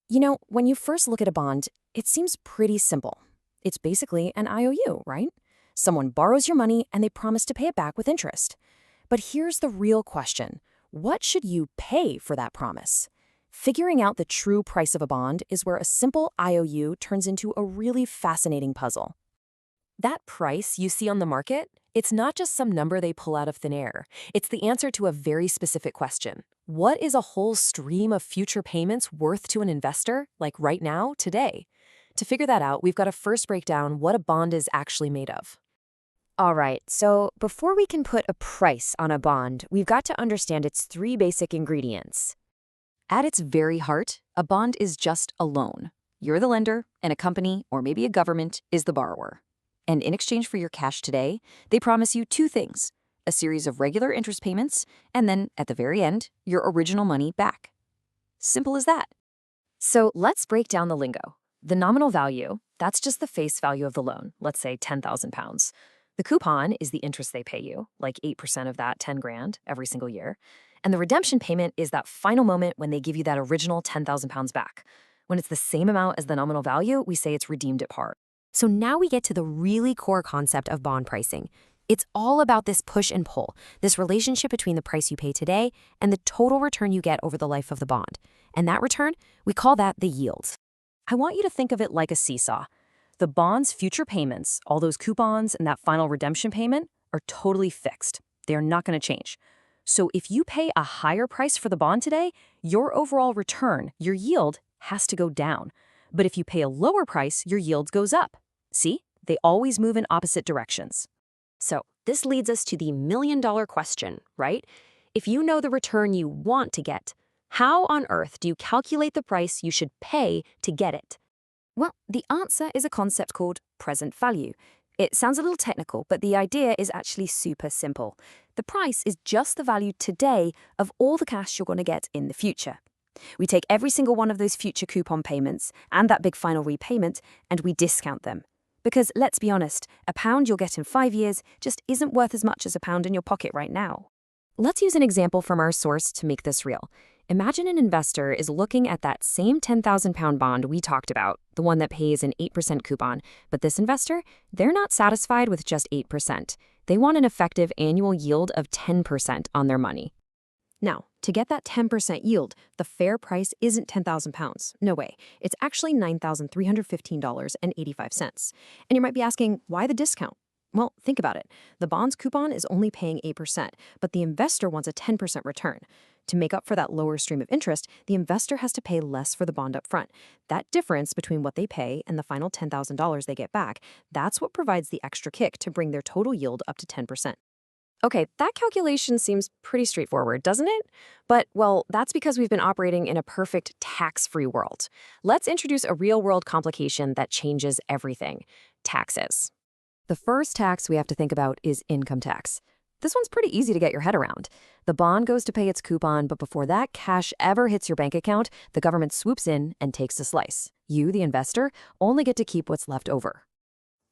When you first look at a bond, it seems pretty simple. It's basically an IOU, right? Someone borrows your money and they promise to pay it back with interest. But here's the real question. What should you pay for that promise? Figuring out the true price of a bond is where a simple IOU turns into a really fascinating puzzle. That price you see on the market, it's not just some number they pull out of thin air. It's the answer to a very specific question. What is a whole stream of future payments worth to an investor, like right now, today? To figure that out, we've got to first break down what a bond is actually made of. All right, so before we can put a price on a bond, we've got to understand its three basic ingredients. At its very heart, a bond is just a loan. You're the lender, and a company, or maybe a government, is the borrower. And in exchange for your cash today, they promise you two things: a series of regular interest payments, and then, at the very end, your original money back. Simple as that. So let's break down the lingo. The nominal value, that's just the face value of the loan, let's say £10,000. The coupon is the interest they pay you, like 8% of that 10 grand every single year. And the redemption payment is that final moment when they give you that original £10,000 back. When it's the same amount as the nominal value, we say it's redeemed at par. So now we get to the really core concept of bond pricing. It's all about this push and pull, this relationship between the price you pay today and the total return you get over the life of the bond. And that return, we call that the yield. I want you to think of it like a seesaw. The bond's future payments, all those coupons and that final redemption payment, are totally fixed. They're not going to change. So if you pay a higher price for the bond today, your overall return, your yield, has to go down. But if you pay a lower price, your yield goes up. See? They always move in opposite directions. So this leads us to the million-dollar question, right? If you know the return you want to get, how on earth do you calculate the price you should pay to get it? Well, the answer is a concept called present value. It sounds a little technical, but the idea is actually super simple. The price is just the value today of all the cash you're going to get in the future. We take every single one of those future coupon payments and that big final repayment, and we discount them. Because let's be honest, a pound you'll get in 5 years just isn't worth as much as a pound in your pocket right now. Let's use an example from our source to make this real. Imagine an investor is looking at that same £10,000 bond we talked about, the one that pays an 8% coupon, but this investor, they're not satisfied with just 8%. They want an effective annual yield of 10% on their money. Now, to get that 10% yield, the fair price isn't £10,000. No way. It's actually $9,315.85. And you might be asking, why the discount? Well, think about it. The bond's coupon is only paying 8%, but the investor wants a 10% return. To make up for that lower stream of interest, the investor has to pay less for the bond up front. That difference between what they pay and the final $10,000 they get back, that's what provides the extra kick to bring their total yield up to 10%. Okay, that calculation seems pretty straightforward, doesn't it? But, well, that's because we've been operating in a perfect tax-free world. Let's introduce a real-world complication that changes everything: taxes. The first tax we have to think about is income tax. This one's pretty easy to get your head around. The bond goes to pay its coupon, but before that cash ever hits your bank account, the government swoops in and takes a slice. You, the investor, only get to keep what's left over.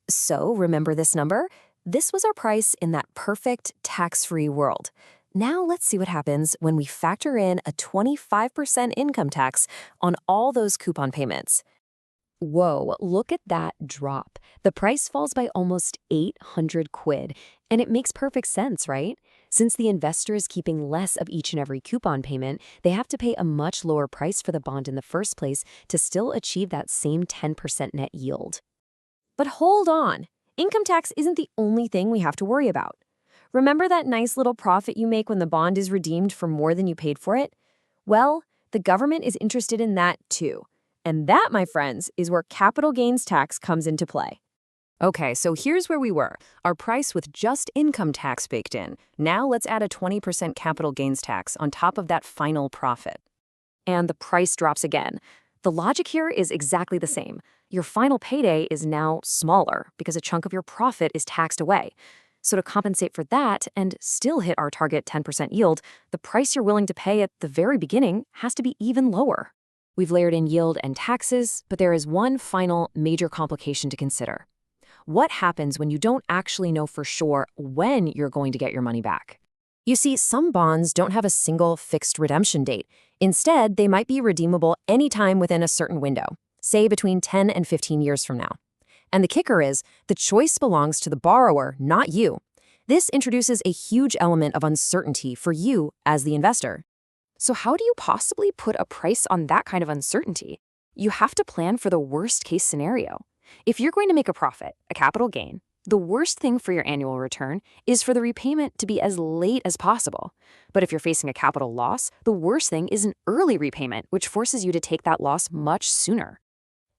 So, remember this number? This was our price in that perfect tax-free world. Now let's see what happens when we factor in a 25% income tax on all those coupon payments. Whoa, look at that drop. The price falls by almost 800 quid. And it makes perfect sense, right? Since the investor is keeping less of each and every coupon payment, they have to pay a much lower price for the bond in the first place to still achieve that same 10% net yield. But hold on. Income tax isn't the only thing we have to worry about. Remember that nice little profit you make when the bond is redeemed for more than you paid for it? Well, the government is interested in that too. And that, my friends, is where capital gains tax comes into play. Okay, so here's where we were. Our price with just income tax baked in. Now let's add a 20% capital gains tax on top of that final profit. And the price drops again. The logic here is exactly the same. Your final payday is now smaller because a chunk of your profit is taxed away. So to compensate for that and still hit our target 10% yield, the price you're willing to pay at the very beginning has to be even lower. We've layered in yield and taxes, but there is one final major complication to consider. What happens when you don't actually know for sure when you're going to get your money back? You see, some bonds don't have a single fixed redemption date. Instead, they might be redeemable anytime within a certain window, say between 10 and 15 years from now. And the kicker is, the choice belongs to the borrower, not you. This introduces a huge element of uncertainty for you as the investor. So how do you possibly put a price on that kind of uncertainty? You have to plan for the worst-case scenario. If you're going to make a profit, a capital gain, the worst thing for your annual return is for the repayment to be as late as possible. But if you're facing a capital loss, the worst thing is an early repayment, which forces you to take that loss much sooner.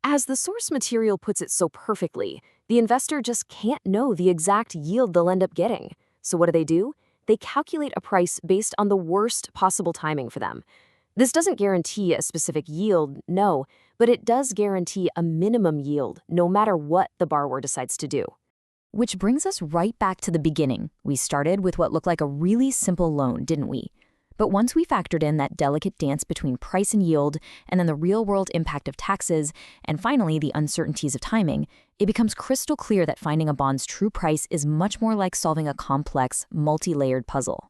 As the source material puts it so perfectly, the investor just can't know the exact yield they'll end up getting. So what do? They calculate a price based on the worst possible timing for them. This doesn't guarantee a specific yield, no, but it does guarantee a minimum yield, no matter what the borrower decides to do. Which brings us right back to the beginning. We started with what looked like a really simple loan, didn't we? But once we factored in that delicate dance between price and yield, and then the real-world impact of taxes, and finally the uncertainties of timing, it becomes crystal clear that finding a bond's true price is much more like solving a complex, multi-layered puzzle.